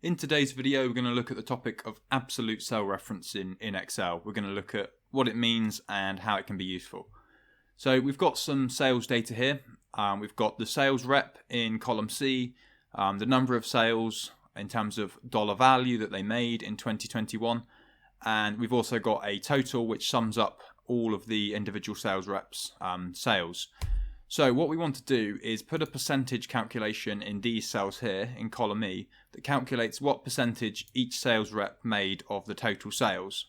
In today's video, we're going to look at the topic of absolute cell referencing in Excel. We're going to look at what it means and how it can be useful. So we've got some sales data here. We've got the sales rep in column C, the number of sales in terms of dollar value that they made in 2021. And we've also got a total which sums up all of the individual sales reps' sales. So what we want to do is put a percentage calculation in these cells here in column E that calculates what percentage each sales rep made of the total sales.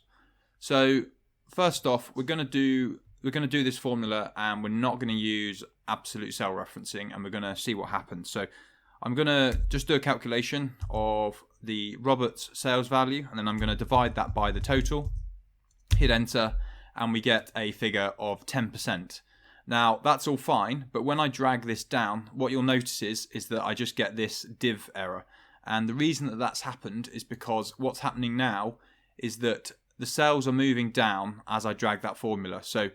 So first off, we're going to do this formula and we're not going to use absolute cell referencing, and we're going to see what happens. So I'm going to just do a calculation of the Robert's sales value, and then I'm going to divide that by the total, hit enter, and we get a figure of 10%. Now that's all fine, but when I drag this down, what you'll notice is that I just get this div error. And the reason that that's happened is because what's happening now is that the cells are moving down as I drag that formula. So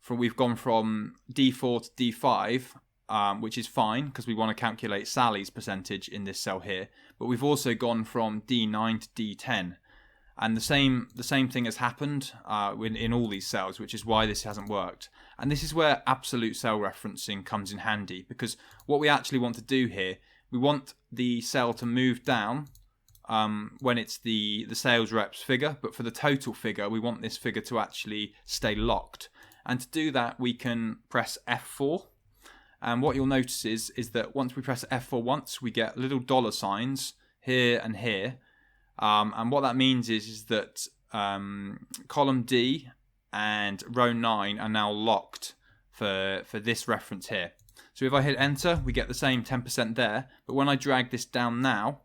we've gone from D4 to D5, which is fine because we want to calculate Sally's percentage in this cell here. But we've also gone from D9 to D10. And the same thing has happened in all these cells, which is why this hasn't worked. And this is where absolute cell referencing comes in handy, because what we actually want to do here, we want the cell to move down when it's the sales rep's figure, but for the total figure, we want this figure to actually stay locked. And to do that, we can press F4. And what you'll notice is that once we press F4 once, we get little dollar signs here and here. And what that means is that column D and row 9 are now locked for this reference here. So if I hit enter, we get the same 10% there. But when I drag this down now,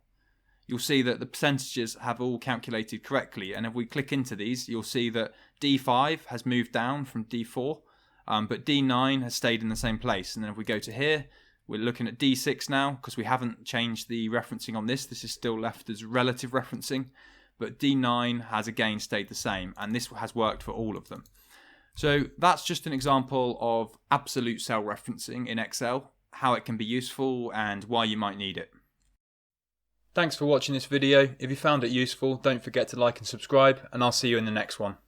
you'll see that the percentages have all calculated correctly. And if we click into these, you'll see that D5 has moved down from D4, but D9 has stayed in the same place. And then if we go to here, we're looking at D6 now because we haven't changed the referencing on this. This is still left as relative referencing, but D9 has again stayed the same, and this has worked for all of them. So that's just an example of absolute cell referencing in Excel, how it can be useful and why you might need it. Thanks for watching this video. If you found it useful, don't forget to like and subscribe, and I'll see you in the next one.